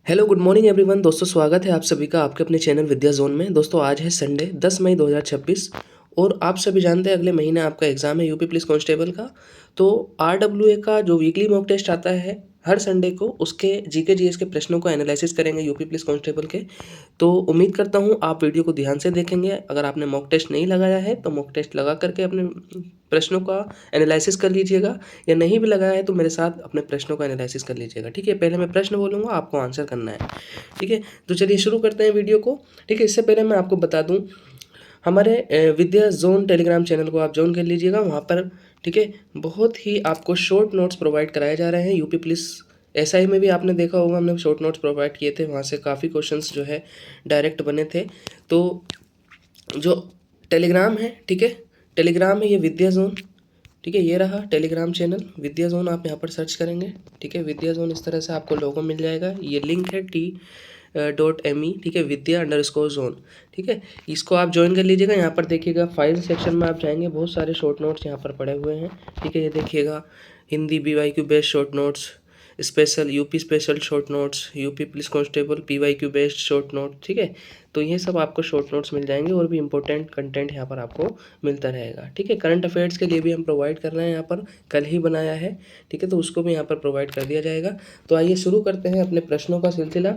Hello good morning everyone. दोस्तों स्वागत है आप सभी का आपके अपने चैनल विद्या जोन में। दोस्तों आज है संडे 10 मई 2026 और आप सभी जानते हैं अगले महीने आपका एग्ज़ाम है यूपी पुलिस कांस्टेबल का। तो आरडब्ल्यूए का जो वीकली मॉक टेस्ट आता है हर संडे को, उसके जीके जीएस के प्रश्नों को एनालिसिस करेंगे यूपी पुलिस कांस्टेबल के। तो उम्मीद करता हूँ आप वीडियो को ध्यान से देखेंगे। अगर आपने मॉक टेस्ट नहीं लगाया है तो मॉक टेस्ट लगा करके अपने प्रश्नों का एनालिसिस कर लीजिएगा, या नहीं भी लगाया है तो मेरे साथ अपने प्रश्नों का एनालिसिस कर लीजिएगा। ठीक है, पहले मैं प्रश्न बोलूँगा, आपको आंसर करना है। ठीक है, तो चलिए शुरू करते हैं वीडियो को। ठीक है, इससे पहले मैं आपको बता दूं हमारे विद्या जोन टेलीग्राम चैनल को आप ज्वाइन कर लीजिएगा। वहाँ पर ठीक है बहुत ही आपको शॉर्ट नोट्स प्रोवाइड कराए जा रहे हैं। यूपी पुलिस एसआई में भी आपने देखा होगा, हमने शॉर्ट नोट्स प्रोवाइड किए थे, वहाँ से काफ़ी क्वेश्चंस जो है डायरेक्ट बने थे। तो जो टेलीग्राम है, ठीक है, टेलीग्राम है ये विद्या जोन। ठीक है, ये रहा टेलीग्राम चैनल विद्या जोन, आप यहाँ पर सर्च करेंगे। ठीक है, विद्या जोन इस तरह से आपको लोगो मिल जाएगा। ये लिंक है t.me, ठीक है, विद्या_जोन। ठीक है, इसको आप ज्वाइन कर लीजिएगा। यहाँ पर देखिएगा फाइल सेक्शन में आप जाएंगे, बहुत सारे शॉर्ट नोट्स यहाँ पर पड़े हुए हैं। ठीक है, ये देखिएगा Hindi BYQ based short notes, special UP special short notes, UP police constable PYQ based short note. ठीक है, तो ये सब आपको शॉर्ट नोट्स मिल जाएंगे और भी इंपॉर्टेंट कंटेंट यहाँ पर आपको मिलता रहेगा। ठीक है, करंट अफेयर्स के लिए भी हम प्रोवाइड कर रहे हैं, यहाँ पर कल ही बनाया है। ठीक है, तो उसको भी यहाँ पर प्रोवाइड कर दिया जाएगा। तो आइए शुरू करते हैं अपने प्रश्नों का सिलसिला।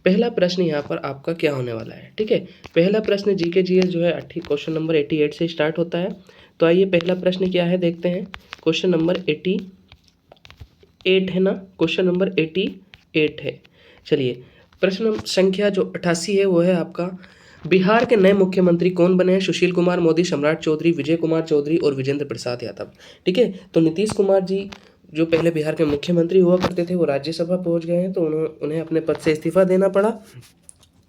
पहला प्रश्न यहाँ पर आपका क्या होने वाला है। ठीक है, पहला प्रश्न जीके जीएस जो है क्वेश्चन नंबर 88 से स्टार्ट होता है। तो आइए पहला प्रश्न क्या है देखते हैं। क्वेश्चन नंबर 88 है ना, क्वेश्चन नंबर 88 है। चलिए, प्रश्न संख्या जो 88 है वो है आपका, बिहार के नए मुख्यमंत्री कौन बने हैं? सुशील कुमार मोदी, सम्राट चौधरी, विजय कुमार चौधरी और विजेंद्र प्रसाद यादव। ठीक है, तो नीतीश कुमार जी जो पहले बिहार के मुख्यमंत्री हुआ करते थे वो राज्यसभा पहुंच गए हैं, तो उन्हें अपने पद से इस्तीफा देना पड़ा।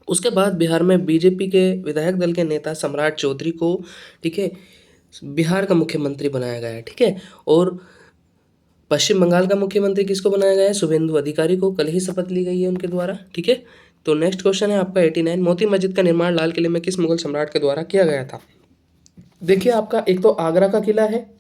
उसके बाद बिहार में बीजेपी के विधायक दल के नेता सम्राट चौधरी को, ठीक है, बिहार का मुख्यमंत्री बनाया गया है। ठीक है, और पश्चिम बंगाल का मुख्यमंत्री किसको बनाया गया है? शुभेंदु अधिकारी को। कल ही शपथ ली गई है उनके द्वारा। ठीक है, तो नेक्स्ट क्वेश्चन है आपका 89, मोती मस्जिद का निर्माण लाल किले में किस मुगल सम्राट के द्वारा किया गया था? देखिए, आपका एक तो आगरा का किला है,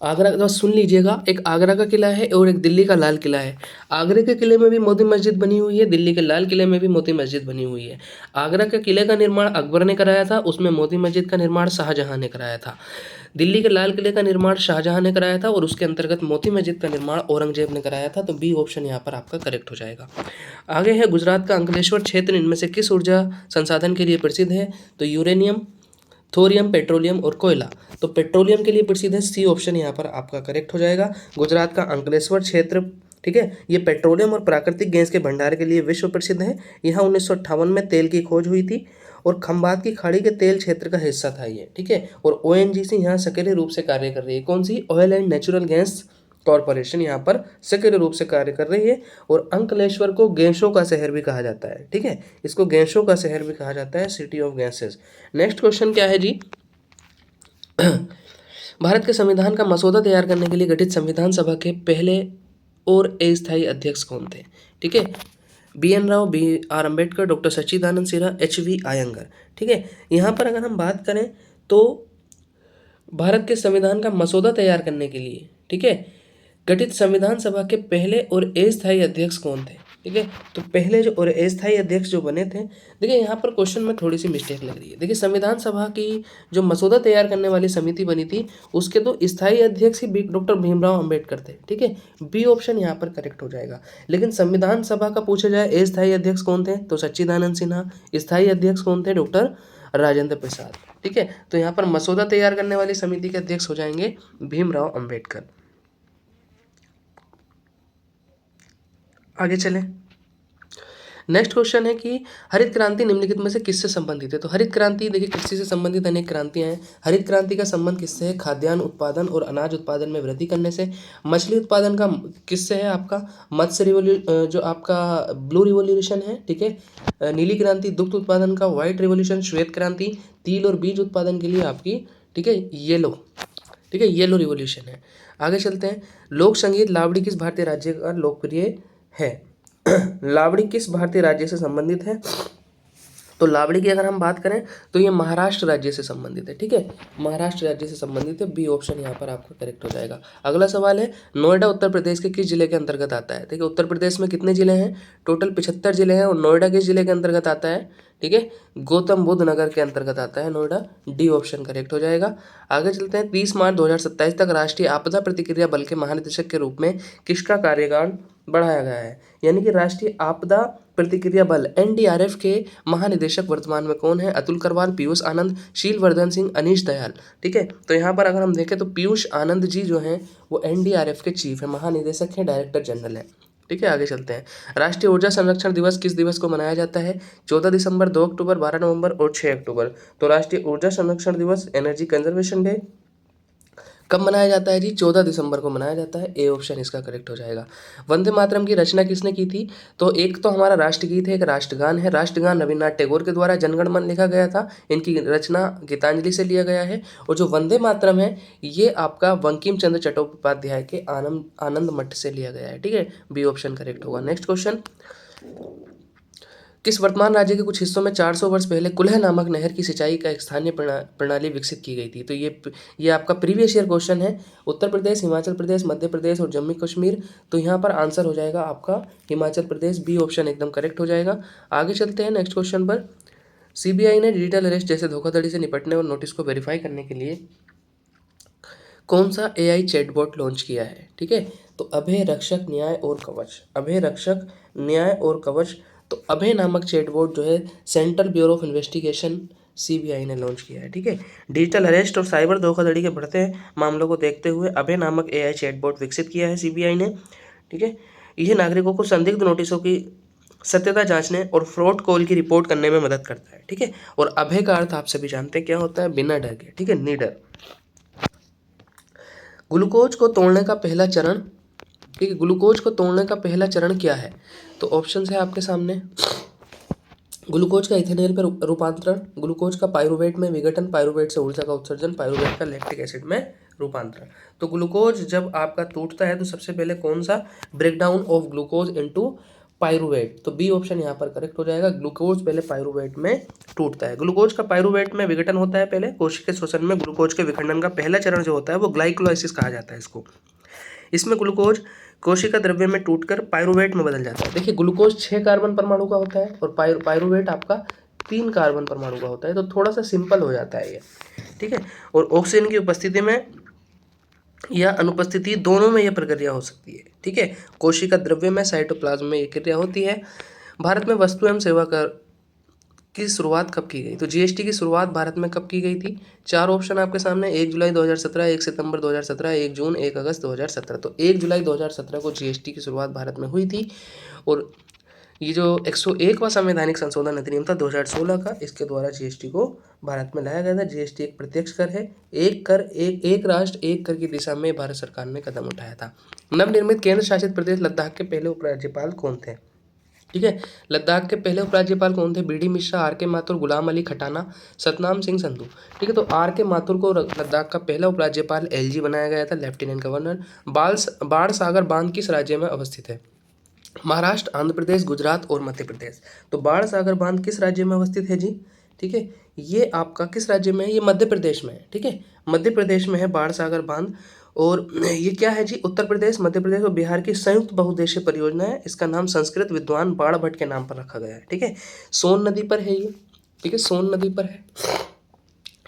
आगरा का सुन लीजिएगा, एक आगरा का किला है और एक दिल्ली का लाल किला है। आगरे के किले में भी मोती मस्जिद बनी हुई है, दिल्ली के लाल किले में भी मोती मस्जिद बनी हुई है। आगरा के किले का निर्माण अकबर ने कराया था, उसमें मोती मस्जिद का निर्माण शाहजहां ने कराया था। दिल्ली के लाल किले का निर्माण शाहजहां ने कराया था और उसके अंतर्गत मोती मस्जिद का निर्माण औरंगजेब ने कराया था। तो बी ऑप्शन यहाँ पर आपका करेक्ट हो जाएगा। आगे है, गुजरात का अंकलेश्वर क्षेत्र इनमें से किस ऊर्जा संसाधन के लिए प्रसिद्ध है? तो यूरेनियम, थोरियम, पेट्रोलियम और कोयला। तो पेट्रोलियम के लिए प्रसिद्ध है, सी ऑप्शन यहाँ पर आपका करेक्ट हो जाएगा। गुजरात का अंकलेश्वर क्षेत्र, ठीक है, ये पेट्रोलियम और प्राकृतिक गैस के भंडार के लिए विश्व प्रसिद्ध है। यहाँ 1958 में तेल की खोज हुई थी और खंबात की खाड़ी के तेल क्षेत्र का हिस्सा था ये। ठीक है, और ONGC यहाँ सक्रिय रूप से कार्य कर रही है। कौन सी? Oil and natural gas corporation यहाँ पर सक्रिय रूप से कार्य कर रही है। और अंकलेश्वर को गैसों का शहर भी कहा जाता है। ठीक है, इसको गैसों का शहर भी कहा जाता है, city of gases. Next question क्या है जी? भारत के संविधान का मसौदा तैयार करने के लिए गठित संविधान सभा के पहले और अस्थायी अध्यक्ष कौन थे? ठीक है, BN Rao, BR Ambedkar, doctor Sachchidanand Sinha, HV Iyengar. ठीक है, यहाँ पर अगर हम बात करें तो भारत के संविधान का मसौदा तैयार करने के लिए, ठीक है, गठित संविधान सभा के पहले और अस्थायी अध्यक्ष कौन थे? ठीक है, तो पहले जो और अस्थायी अध्यक्ष जो बने थे, देखिए यहाँ पर क्वेश्चन में थोड़ी सी मिस्टेक लग रही है। देखिए, संविधान सभा की जो मसौदा तैयार करने वाली समिति बनी थी उसके तो स्थायी अध्यक्ष ही डॉक्टर भीमराव अम्बेडकर थे। ठीक है, बी ऑप्शन यहाँ पर करेक्ट हो जाएगा। लेकिन संविधान सभा का पूछा जाए अस्थायी अध्यक्ष कौन थे, तो सच्चिदानंद सिन्हा। स्थायी अध्यक्ष कौन थे? डॉक्टर राजेंद्र प्रसाद। ठीक है, तो यहाँ पर मसौदा तैयार करने वाली समिति के अध्यक्ष हो जाएंगे भीमराव अम्बेडकर। आगे चलें। नेक्स्ट क्वेश्चन है कि हरित क्रांति निम्नलिखित में से किससे संबंधित है? तो हरित क्रांति देखिए किसी से संबंधित अनेक क्रांतियां हैं। हरित क्रांति का संबंध किससे है? खाद्यान्न उत्पादन और अनाज उत्पादन में वृद्धि करने से। मछली उत्पादन का किससे है? आपका मत्स्य जो आपका ब्लू रिवोल्यूशन है। ठीक है, नीली क्रांति। दुग्ध उत्पादन का व्हाइट रिवोल्यूशन, श्वेत क्रांति। तिल और बीज उत्पादन के लिए आपकी, ठीक है, येलो, ठीक है, येलो रिवोल्यूशन है। आगे चलते हैं। लोक संगीत लावड़ी किस भारतीय राज्य का लोकप्रिय है? लावड़ी किस भारतीय राज्य से संबंधित है? तो लावड़ी की अगर हम बात करें तो ये महाराष्ट्र राज्य से संबंधित है, ठीक है, महाराष्ट्र राज्य से संबंधित है। बी ऑप्शन यहाँ पर आपका करेक्ट हो जाएगा। अगला सवाल है, नोएडा उत्तर प्रदेश के किस जिले के अंतर्गत आता है? ठीक है, उत्तर प्रदेश में कितने जिले हैं? टोटल 75 जिले हैं, और नोएडा किस जिले के अंतर्गत आता है? ठीक है, गौतम बुद्ध नगर के अंतर्गत आता है नोएडा। डी ऑप्शन करेक्ट हो जाएगा। आगे चलते हैं, 30 मार्च 2027 तक राष्ट्रीय आपदा प्रतिक्रिया बल के महानिदेशक के रूप में किसका कार्यकाल बढ़ाया गया है? यानी कि राष्ट्रीय आपदा प्रतिक्रिया बल एनडीआरएफ के महानिदेशक वर्तमान में कौन है? अतुल करवाल, पीयूष आनंद, शीलवर्धन सिंह, अनीश दयाल। ठीक है, तो यहाँ पर अगर हम देखें तो पीयूष आनंद जी जो हैं वो एनडीआरएफ के चीफ है, महानिदेशक हैं, डायरेक्टर जनरल है। ठीक है, आगे चलते हैं। राष्ट्रीय ऊर्जा संरक्षण दिवस किस दिवस को मनाया जाता है? 14 दिसंबर, 2 अक्टूबर, 12 नवंबर और 6 अक्टूबर। तो राष्ट्रीय ऊर्जा संरक्षण दिवस, एनर्जी कंजर्वेशन डे, कब मनाया जाता है जी? 14 दिसंबर को मनाया जाता है। ए ऑप्शन इसका करेक्ट हो जाएगा। वंदे मातरम की रचना किसने की थी? तो एक तो हमारा राष्ट्रगीत है, एक राष्ट्रगान है। राष्ट्रगान रविन्द्रनाथ टैगोर के द्वारा जनगण मन लिखा गया था, इनकी रचना गीतांजलि से लिया गया है। और जो वंदे मातरम है ये आपका बंकिम चंद्र चट्टोपाध्याय के आनंद मठ से लिया गया है। ठीक है, बी ऑप्शन करेक्ट होगा। नेक्स्ट क्वेश्चन, किस वर्तमान राज्य के कुछ हिस्सों में 400 वर्ष पहले कुल्ह नामक नहर की सिंचाई का एक स्थानीय प्रणाली विकसित की गई थी? तो ये आपका प्रीवियस ईयर क्वेश्चन है। उत्तर प्रदेश, हिमाचल प्रदेश, मध्य प्रदेश और जम्मू कश्मीर। तो यहाँ पर आंसर हो जाएगा आपका हिमाचल प्रदेश। बी ऑप्शन एकदम करेक्ट हो जाएगा। आगे चलते हैं नेक्स्ट क्वेश्चन पर। सीबीआई ने डिजिटल अरेस्ट जैसे धोखाधड़ी से निपटने और नोटिस को वेरीफाई करने के लिए कौन सा एआई चैटबॉट लॉन्च किया है? ठीक है, तो अभय रक्षक न्याय और कवच, अभय रक्षक न्याय और कवच। तो अभय नामक चैटबॉट जो है central bureau of investigation CBI ने लॉन्च किया है। ठीक है, डिजिटल अरेस्ट और साइबर धोखाधड़ी के बढ़ते मामलों को देखते हुए अभय नामक एआई चैटबॉट विकसित किया है सीबीआई ने। ठीक है, यह नागरिकों को संदिग्ध नोटिसों की सत्यता जांचने और फ्रॉड कॉल की रिपोर्ट करने में मदद करता है। ठीक है, और अभय का अर्थ आप सभी जानते हैं क्या होता है? बिना डर के। ठीक है, निडर। ग्लूकोज को तोड़ने का पहला चरण, ठीक है, ग्लूकोज को तोड़ने का पहला चरण क्या है? तो ऑप्शन है आपके सामने, ग्लूकोज का इथेनॉल पर रूपांतरण, ग्लूकोज का पाइरूवेट में विघटन, पाइरूवेट से ऊर्जा का उत्सर्जन, पाइरूवेट का लैक्टिक एसिड में रूपांतरण। तो ग्लूकोज जब आपका टूटता है तो सबसे पहले कौन सा? Breakdown of glucose into pyruvate. तो बी ऑप्शन यहाँ पर करेक्ट हो जाएगा। ग्लूकोज पहले पाइरूवेट में टूटता है। ग्लूकोज का पाइरूवेट में विघटन होता है पहले। कोशिकीय श्वसन में ग्लूकोज के विखंडन का पहला चरण जो होता है वो ग्लाइकोलाइसिस कहा जाता है इसको। इसमें ग्लूकोज कोशिका द्रव्य में टूटकर पाइरूवेट में बदल जाता है। देखिए, ग्लूकोज 6 कार्बन परमाणु का होता है और पाइरूवेट आपका 3 कार्बन परमाणु का होता है। तो थोड़ा सा सिंपल हो जाता है ये। ठीक है, और ऑक्सीजन की उपस्थिति में या अनुपस्थिति दोनों में यह प्रक्रिया हो सकती है। ठीक है, कोशिका द्रव्य में, साइटोप्लाज्म में यह क्रिया होती है। भारत में वस्तु एवं सेवा कर की शुरुआत कब की गई? तो जीएसटी की शुरुआत भारत में कब की गई थी? 4 ऑप्शन आपके सामने, 1 जुलाई 2017, 1 सितंबर 2017, 1 जून, 1 अगस्त 2017। तो 1 जुलाई 2017 को जीएसटी की शुरुआत भारत में हुई थी। और ये जो 101वां संवैधानिक संशोधन अधिनियम था 2016 का, इसके द्वारा जीएसटी को भारत में लाया गया था। जीएसटी एक प्रत्यक्ष कर है। एक राष्ट्र एक कर की दिशा में भारत सरकार ने कदम उठाया था। नवनिर्मित केंद्र शासित प्रदेश लद्दाख के पहले उपराज्यपाल कौन थे? ठीक है, लद्दाख के पहले उपराज्यपाल कौन थे? बी डी मिश्रा, आर के माथुर, गुलाम अली खटाना, सतनाम सिंह संधू। ठीक है, तो आर के माथुर को लद्दाख का पहला उपराज्यपाल एलजी बनाया गया था, लेफ्टिनेंट गवर्नर। बाढ़ सागर बांध किस राज्य में अवस्थित है? महाराष्ट्र, आंध्र प्रदेश, गुजरात और मध्य प्रदेश। तो बाढ़ सागर बांध किस राज्य में अवस्थित है जी? ठीक है, ये आपका किस राज्य में है? ये मध्य प्रदेश में है। ठीक है, मध्य प्रदेश में है बाढ़ सागर बांध। और ये क्या है जी? उत्तर प्रदेश, मध्य प्रदेश और बिहार की संयुक्त बहुउद्देशीय परियोजना है। इसका नाम संस्कृत विद्वान बाण भट्ट के नाम पर रखा गया है। ठीक है, सोन नदी पर है ये। ठीक है, सोन नदी पर है।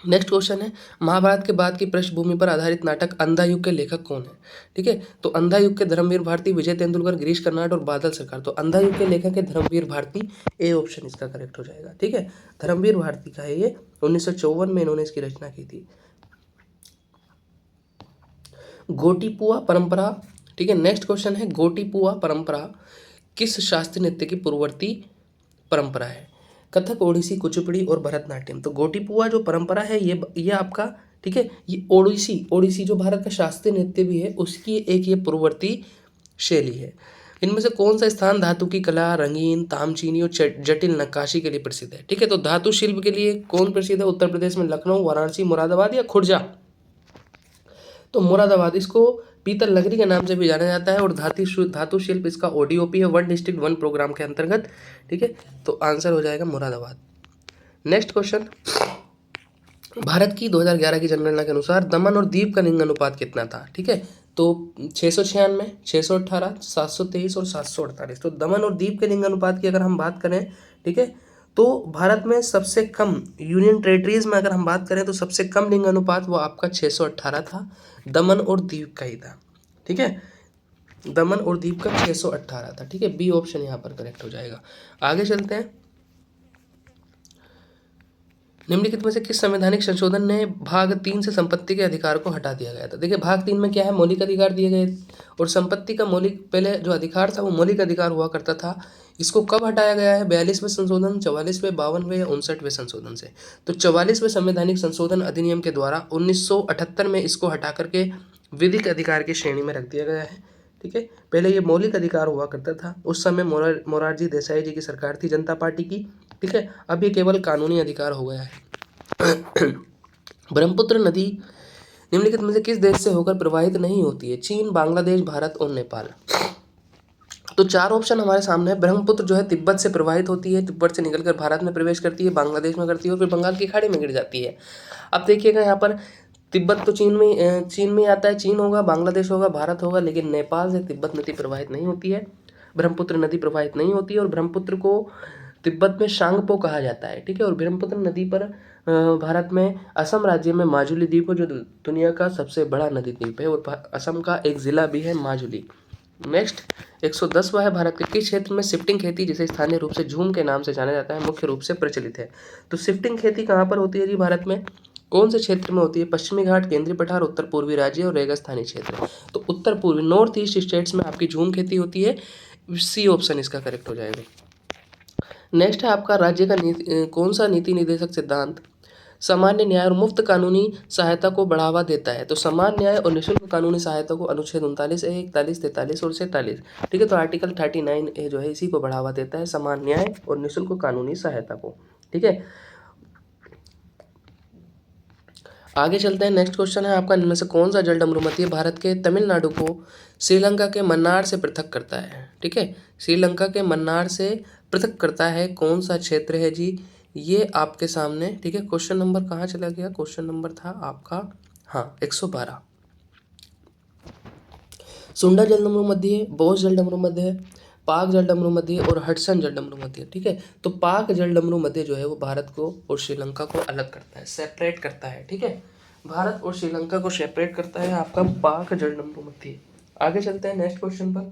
नेक्स्ट क्वेश्चन है, महाभारत के बाद की पृष्ठभूमि पर आधारित नाटक अंधा युग के लेखक कौन है? ठीक है, तो अंधा युग के धर्मवीर भारती, विजय तेंदुलकर, गिरीश कर्नाड और बादल सरकार। तो अंधा युग के लेखक है धर्मवीर भारती। ए ऑप्शन इसका करेक्ट हो जाएगा। ठीक है, धर्मवीर भारती का है ये। 1954 में इन्होंने इसकी रचना की थी। गोटीपुआ परंपरा। ठीक है, नेक्स्ट क्वेश्चन है, गोटीपुआ परंपरा किस शास्त्रीय नृत्य की पूर्ववर्ती परंपरा है? कथक, ओडिसी, कुचिपुड़ी और भरतनाट्यम। तो गोटीपुआ जो परंपरा है ये आपका, ठीक है, ये ओडिसी जो भारत का शास्त्रीय नृत्य भी है उसकी एक ये पूर्ववर्ती शैली है। इनमें से कौन सा स्थान धातु की कला, रंगीन, तामचीनी और जटिल नक्काशी के लिए प्रसिद्ध है? ठीक है, तो धातु शिल्प के लिए कौन प्रसिद्ध है उत्तर प्रदेश में? लखनऊ, वाराणसी, मुरादाबाद या खुर्जा? तो मुरादाबाद। इसको पीतल नगरी के नाम से भी जाना जाता है। और धातु शिल्प इसका ओडीओपी है, वन डिस्ट्रिक्ट वन प्रोग्राम के अंतर्गत। ठीक है, तो आंसर हो जाएगा मुरादाबाद। नेक्स्ट क्वेश्चन, भारत की 2011 की जनगणना के अनुसार दमन और दीव का लिंग अनुपात कितना था? ठीक है, तो 696, 618, 723 और 748। तो दमन और दीव के लिंग अनुपात की अगर हम बात करें, ठीक है, तो भारत में सबसे कम, यूनियन टेरिटरीज में अगर हम बात करें तो सबसे कम लिंग अनुपात वो आपका 618 था, दमन और दीव का ही था। ठीक है, दमन और दीव का 618 था। ठीक है, बी ऑप्शन यहाँ पर करेक्ट हो जाएगा। आगे चलते हैं, निम्नलिखित में से किस संवैधानिक संशोधन ने भाग 3 से संपत्ति के अधिकार को हटा दिया गया था? देखिए, भाग 3 में क्या है, मौलिक अधिकार दिए गए और संपत्ति का मौलिक, पहले जो अधिकार था वो मौलिक अधिकार हुआ करता था। इसको कब हटाया गया है? 42वें संशोधन, 44वें, 52वें या 59वें संशोधन से। तो 44वें संवैधानिक संशोधन अधिनियम के द्वारा 1978 में इसको हटा करके विधिक अधिकार की श्रेणी में रख दिया गया है। ठीक है, पहले ये मौलिक अधिकार हुआ करता था, उस समय मोरारजी देसाई जी की सरकार थी, जनता पार्टी की। ठीक है, अब ये केवल कानूनी अधिकार हो गया है। ब्रह्मपुत्र नदी निम्नलिखित में से किस देश से होकर प्रवाहित नहीं होती है? चीन, बांग्लादेश, भारत और नेपाल। तो 4 ऑप्शन हमारे सामने है। ब्रह्मपुत्र जो है तिब्बत से प्रवाहित होती है, तिब्बत से निकलकर भारत में प्रवेश करती है, बांग्लादेश में करती है और फिर बंगाल की खाड़ी में गिर जाती है। अब देखिएगा यहाँ पर तिब्बत तो चीन में आता है, चीन होगा, बांग्लादेश होगा, भारत होगा, लेकिन नेपाल से तिब्बत नदी प्रवाहित नहीं होती है, ब्रह्मपुत्र नदी प्रवाहित नहीं होती है। और ब्रह्मपुत्र को तिब्बत में शांगपो कहा जाता है। ठीक है, और ब्रह्मपुत्र नदी पर भारत में असम राज्य में माजुली द्वीप है, जो दुनिया का सबसे बड़ा नदी द्वीप है, और असम का एक जिला भी है माजुली। नेक्स्ट, 110वां है, भारत के किस क्षेत्र में शिफ्टिंग खेती, जिसे स्थानीय रूप से झूम के नाम से जाना जाता है, मुख्य रूप से प्रचलित है? तो शिफ्टिंग खेती कहाँ पर होती है जी? भारत में कौन से क्षेत्र में होती है? पश्चिमी घाट, केंद्रीय पठार, उत्तर पूर्वी राज्य और रेगिस्तानी क्षेत्र। तो उत्तर पूर्वी, नॉर्थ ईस्ट स्टेट्स में आपकी झूम खेती होती है। सी ऑप्शन इसका करेक्ट हो जाएगा। नेक्स्ट है आपका, राज्य का कौन सा नीति निर्देशक सिद्धांत सामान्य न्याय और मुफ्त कानूनी सहायता को बढ़ावा देता है? तो समान न्याय और निःशुल्क कानूनी सहायता को अनुच्छेद 39A, 41, 43 और 47। ठीक है, तो आर्टिकल 39A जो है इसी को बढ़ावा देता है, समान न्याय और निःशुल्क कानूनी सहायता को। ठीक है, आगे चलते हैं। नेक्स्ट क्वेश्चन है आपका, इनमें से कौन सा जलडमरूमध्य भारत के तमिलनाडु को श्रीलंका के मन्नार से पृथक करता है? ठीक है, श्रीलंका के मन्नार से पृथक करता है, कौन सा क्षेत्र है जी? ये आपके सामने। ठीक है, क्वेश्चन नंबर कहाँ चला गया? क्वेश्चन नंबर था आपका, हाँ, 112। सुंडा जलडमरूमध्य, बोस जलडमरूमध्य, पाक जलडमरूमध्य और हडसन जलडमरूमध्य। ठीक है, तो पाक जलडमरूमध्य जो है वो भारत को और श्रीलंका को अलग करता है, सेपरेट करता है। ठीक है, भारत और श्रीलंका को सेपरेट करता है आपका पाक जलडमरूमध्य। आगे चलते हैं नेक्स्ट क्वेश्चन पर।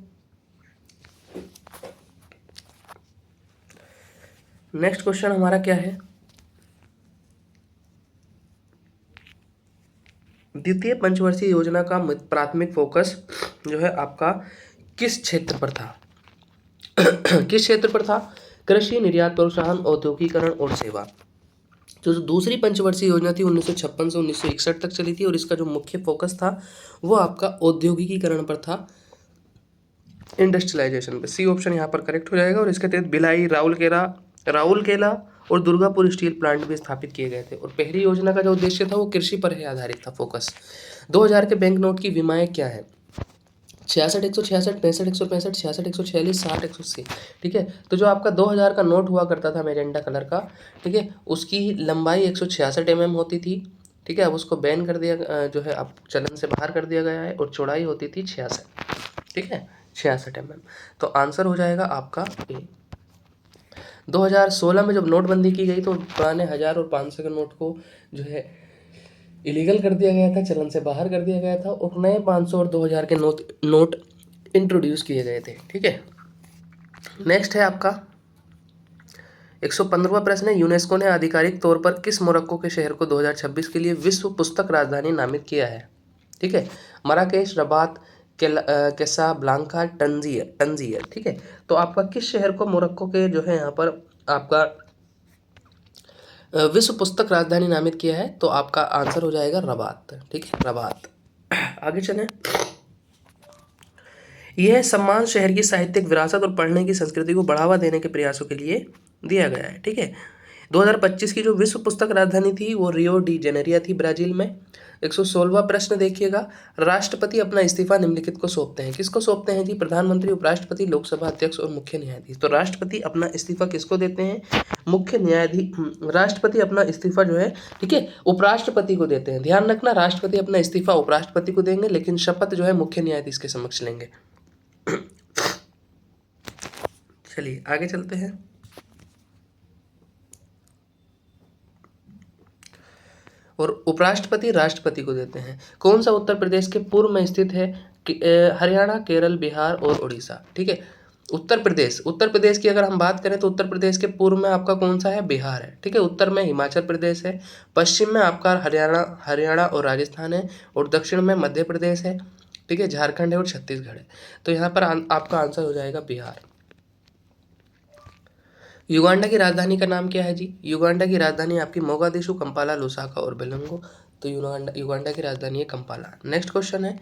नेक्स्ट क्वेश्चन हमारा क्या है? द्वितीय पंचवर्षीय योजना का प्राथमिक फोकस जो है आपका किस क्षेत्र पर था? किस क्षेत्र पर था? कृषि, निर्यात प्रोत्साहन, औद्योगिकरण और सेवा। जो दूसरी पंचवर्षीय योजना थी 1956 से 1961 तक चली थी, और इसका जो मुख्य फोकस था वो आपका औद्योगिकीकरण पर था, इंडस्ट्रियलाइजेशन पे। सी ऑप्शन यहाँ पर करेक्ट हो जाएगा। और इसके तहत भिलाई, राउरकेला और दुर्गापुर स्टील प्लांट भी स्थापित किए गए थे। और पहली योजना का जो उद्देश्य था वो कृषि पर ही आधारित था, फोकस। 2000 के बैंक नोट की विमाएँ क्या है? 66, 166, 65, 165, 66, 146, 60, 180। ठीक है, तो जो आपका 2000 का नोट हुआ करता था मैजेंटा कलर का, ठीक है, उसकी लंबाई 166 mm होती थी। ठीक है, अब उसको बैन कर दिया, जो है अब चलन से बाहर कर दिया गया है, और चौड़ाई होती थी 66। ठीक है, 66 mm। तो आंसर हो जाएगा आपका ए। 2016 में जब नोटबंदी की गई तो पुराने 1000 और 500 के नोट को जो है इलीगल कर दिया गया था, चलन से बाहर कर दिया गया था, और नए 500 और 2000 के नोट इंट्रोड्यूस किए गए थे। ठीक है, नेक्स्ट है आपका 115वां प्रश्न है, यूनेस्को ने आधिकारिक तौर पर किस मोरक्को के शहर को 2026 के लिए विश्व पुस्तक राजधानी नामित किया है? ठीक है, मराकेश, रबात, कैसाब्लांका, टंजियर। ठीक है, तो आपका किस शहर को मोरक्को के जो है यहाँ पर आपका विश्व पुस्तक राजधानी नामित किया है? तो आपका आंसर हो जाएगा रबात। ठीक है, रबात। आगे चलें। यह सम्मान शहर की साहित्यिक विरासत और पढ़ने की संस्कृति को बढ़ावा देने के प्रयासों के लिए दिया गया है। ठीक है, 2025 की जो विश्व पुस्तक राजधानी थी वो रियो डी जेनेरिया थी, ब्राजील में। 116वां प्रश्न देखिएगा, राष्ट्रपति अपना इस्तीफा निम्नलिखित को सौंपते हैं। किसको सौंपते हैं जी? प्रधानमंत्री, उपराष्ट्रपति, लोकसभा अध्यक्ष और मुख्य न्यायाधीश। तो राष्ट्रपति अपना इस्तीफा किसको देते हैं? मुख्य न्यायाधीश। राष्ट्रपति अपना इस्तीफा जो है, ठीक है, उपराष्ट्रपति को देते हैं। ध्यान रखना, राष्ट्रपति अपना इस्तीफा उपराष्ट्रपति को देंगे, लेकिन शपथ जो है मुख्य न्यायाधीश के समक्ष लेंगे। चलिए आगे चलते हैं। और उपराष्ट्रपति राष्ट्रपति को देते हैं। कौन सा उत्तर प्रदेश के पूर्व में स्थित है? हरियाणा, केरल, बिहार और उड़ीसा। ठीक है, उत्तर प्रदेश की अगर हम बात करें तो उत्तर प्रदेश के पूर्व में आपका कौन सा है? बिहार है। ठीक है, उत्तर में हिमाचल प्रदेश है, पश्चिम में आपका हरियाणा और राजस्थान है, और दक्षिण में मध्य प्रदेश है। ठीक है, झारखंड है और छत्तीसगढ़ है। तो यहाँ पर आपका आंसर हो जाएगा बिहार। युगांडा की राजधानी का नाम क्या है जी? युगांडा की राजधानी आपकी मोगादिशु, कंपाला, लुसाका और बेलंगो। तो युगांडा की राजधानी है कंपाला। नेक्स्ट क्वेश्चन है,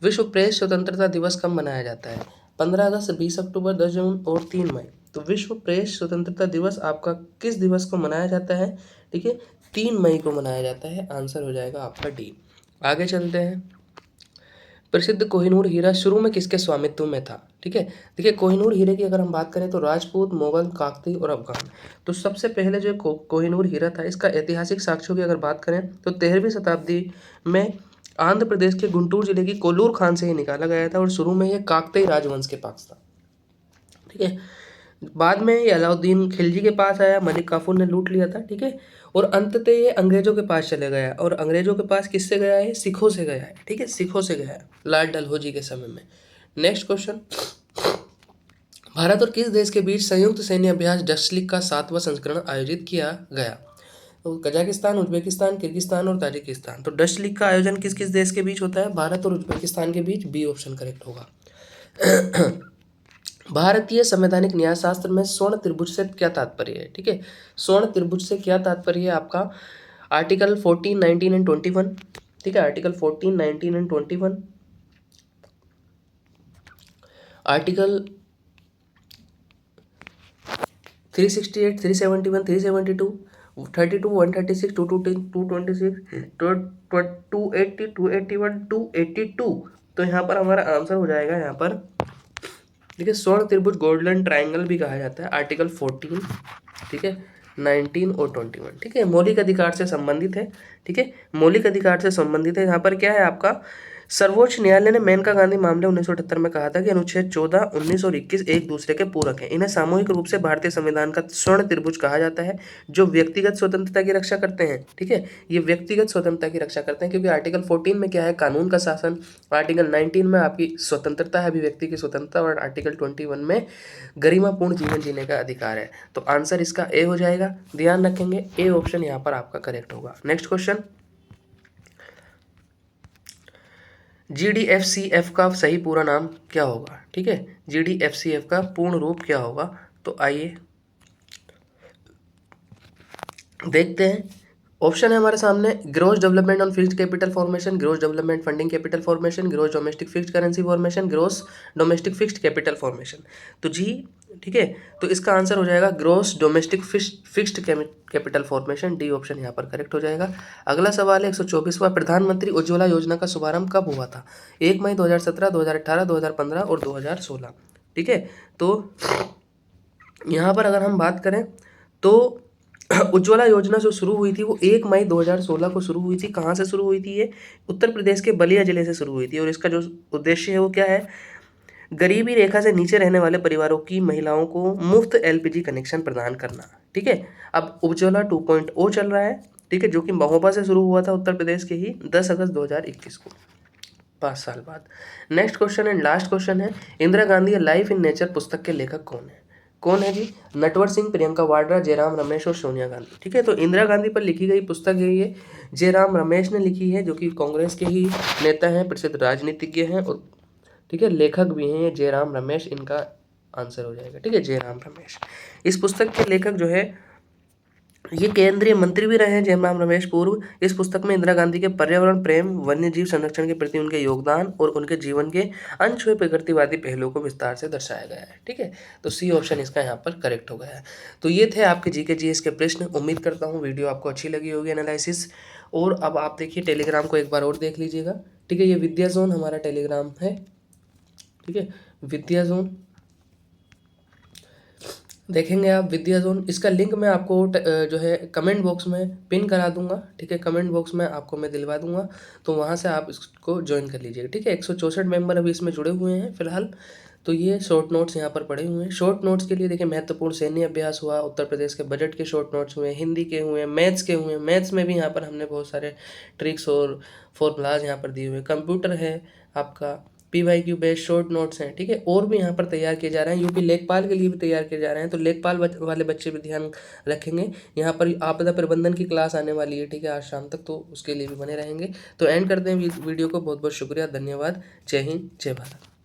विश्व प्रेस स्वतंत्रता दिवस कब मनाया जाता है? 15 अगस्त, 20 अक्टूबर, 10 जून और 3 मई। तो विश्व प्रेस स्वतंत्रता दिवस आपका किस दिवस को मनाया जाता है? ठीक है, 3 मई को मनाया जाता है। आंसर हो जाएगा आपका डी। आगे चलते हैं। प्रसिद्ध कोहिनूर हीरा शुरू में किसके स्वामित्व में था? ठीक है, देखिए कोहिनूर हीरे की अगर हम बात करें तो राजपूत, मुगल, काकती और अफगान। तो सबसे पहले जो कोहिनूर हीरा था, इसका ऐतिहासिक साक्ष्यों की अगर बात करें तो 13वीं शताब्दी में आंध्र प्रदेश के गुंटूर जिले की कोल्लूर खान से ही निकाला गया था, और शुरू में यह काकती राजवंश के पास था। ठीक है, बाद में ये अलाउद्दीन खिलजी के पास आया, मलिक काफूर ने लूट लिया था। ठीक है, और अंततः ये अंग्रेजों के पास चले गया, और अंग्रेजों के पास किससे गया है? सिखों से गया है। ठीक है, सिखों से गया है, लाल डलहौजी के समय में। नेक्स्ट क्वेश्चन, भारत और किस देश के बीच संयुक्त सैन्य अभ्यास डस्लिक का 7वां संस्करण आयोजित किया गया? तो कजाकिस्तान, उज्बेकिस्तान, किर्गिस्तान और ताजिकिस्तान। तो डस्लिक का आयोजन किस किस देश के बीच होता है? भारत और उज्बेकिस्तान के बीच। बी ऑप्शन करेक्ट होगा। भारतीय संवैधानिक न्यायशास्त्र में स्वर्ण त्रिभुज से क्या तात्पर्य है? ठीक है, स्वर्ण त्रिभुज से क्या तात्पर्य है आपका? Article 14, 19 and 21। ठीक है, आर्टिकल 14, 19 एंड 21, आर्टिकल 368, 371, 372, 32, 136, 226, 280, 281, 282। तो यहाँ पर हमारा आंसर हो जाएगा यहाँ पर, देखिए स्वर्ण त्रिभुज गोल्डन ट्रायंगल भी कहा जाता है, आर्टिकल 14, ठीक है, 19 और 21। ठीक है, मौलिक अधिकार से संबंधित है। ठीक है, मौलिक अधिकार से संबंधित है। यहाँ पर क्या है आपका, सर्वोच्च न्यायालय ने मेनका गांधी मामले 1978 में कहा था कि अनुच्छेद 14, 19 और 21 एक दूसरे के पूरक हैं। इन्हें सामूहिक रूप से भारतीय संविधान का स्वर्ण त्रिभुज कहा जाता है, जो व्यक्तिगत स्वतंत्रता की रक्षा करते हैं। ठीक है, ये व्यक्तिगत स्वतंत्रता की रक्षा करते हैं, क्योंकि आर्टिकल 14 में क्या है? कानून का शासन। आर्टिकल 19 में आपकी स्वतंत्रता है, अभिव्यक्ति की स्वतंत्रता, और आर्टिकल 21 में गरिमापूर्ण जीवन जीने का अधिकार है। तो आंसर इसका ए हो जाएगा। ध्यान रखेंगे, ए ऑप्शन यहाँ पर आपका करेक्ट होगा। नेक्स्ट क्वेश्चन, GDFCF का सही पूरा नाम क्या होगा? ठीक है, GDFCF का पूर्ण रूप क्या होगा? तो आइए देखते हैं। ऑप्शन है हमारे सामने, gross development on fixed capital formation, gross development funding capital formation, gross domestic fixed currency formation, gross domestic fixed capital formation. तो जी, ठीक है, तो इसका आंसर हो जाएगा gross domestic fixed capital formation. D option यहाँ पर करेक्ट हो जाएगा। अगला सवाल है 124वां, प्रधानमंत्री उज्ज्वला योजना का शुभारंभ कब हुआ था? 1 मई 2017, 2018, 2015 और 2016। ठीक है, तो यहाँ पर अगर हम बात करें तो उज्ज्वला योजना जो शुरू हुई थी वो 1 मई 2016 को शुरू हुई थी। कहाँ से शुरू हुई थी? ये उत्तर प्रदेश के बलिया जिले से शुरू हुई थी, और इसका जो उद्देश्य है वो क्या है? गरीबी रेखा से नीचे रहने वाले परिवारों की महिलाओं को मुफ्त LPG कनेक्शन प्रदान करना। ठीक है, अब उज्ज्वला 2.0 चल रहा है। ठीक है, जो कि महोबा से शुरू हुआ था उत्तर प्रदेश के ही 10 अगस्त 2021 को, 5 साल बाद। Next question and last question है, Indira Gandhi life in nature पुस्तक के लेखक कौन है? कौन है जी? नटवर सिंह, प्रियंका वाड्रा, जयराम रमेश और सोनिया गांधी। ठीक है, तो इंदिरा गांधी पर लिखी गई पुस्तक है ये, जयराम रमेश ने लिखी है, जो कि कांग्रेस के ही नेता हैं, प्रसिद्ध राजनीतिज्ञ हैं, और ठीक है लेखक भी हैं ये जयराम रमेश, इनका आंसर हो जाएगा। ठीक है, जयराम रमेश। इस पुस्तक के लेखक जो है ये केंद्रीय मंत्री भी रहे हैं जयराम रमेश पूर्व। इस पुस्तक में इंदिरा गांधी के पर्यावरण प्रेम, वन्य जीव संरक्षण के प्रति उनके योगदान और उनके जीवन के अनछुए प्रकृतिवादी पहलुओं को विस्तार से दर्शाया गया है। ठीक है, तो सी ऑप्शन इसका यहाँ पर करेक्ट हो गया है। तो ये थे आपके जीके जीएस के प्रश्न। उम्मीद करता हूँ वीडियो आपको अच्छी लगी होगी एनालिसिस। और अब आप देखिए टेलीग्राम को एक बार और देख लीजिएगा। ठीक है, ये विद्या जोन हमारा टेलीग्राम है। ठीक है, विद्या जोन देखेंगे आप, विद्या जोन, इसका लिंक मैं आपको जो है कमेंट बॉक्स में पिन करा दूंगा। ठीक है, कमेंट बॉक्स में आपको मैं दिलवा दूंगा, तो वहाँ से आप इसको ज्वाइन कर लीजिएगा। ठीक है, 164 मेंबर अभी इसमें जुड़े हुए हैं फिलहाल। तो ये शॉर्ट नोट्स यहाँ पर पड़े हुए हैं। शॉर्ट नोट्स के लिए देखिए महत्वपूर्ण सैन्य अभ्यास हुआ, उत्तर प्रदेश के बजट के शॉर्ट नोट्स हुए, हिंदी के हुए, मैथ्स के हुए। मैथ्स में भी यहाँ पर हमने बहुत सारे ट्रिक्स और फॉर्मूलाज यहाँ पर दिए हुए। कंप्यूटर है आपका, PYQ बेस्ड शॉर्ट नोट्स हैं। ठीक है, और भी यहाँ पर तैयार किए जा रहे हैं। यूपी लेखपाल के लिए भी तैयार किए जा रहे हैं, तो लेखपाल वाले बच्चे भी ध्यान रखेंगे। यहाँ पर आपदा प्रबंधन की क्लास आने वाली है। ठीक है, आज शाम तक, तो उसके लिए भी बने रहेंगे। तो एंड करते हैं वीडियो को। बहुत बहुत शुक्रिया, धन्यवाद। जय हिंद, जय भारत।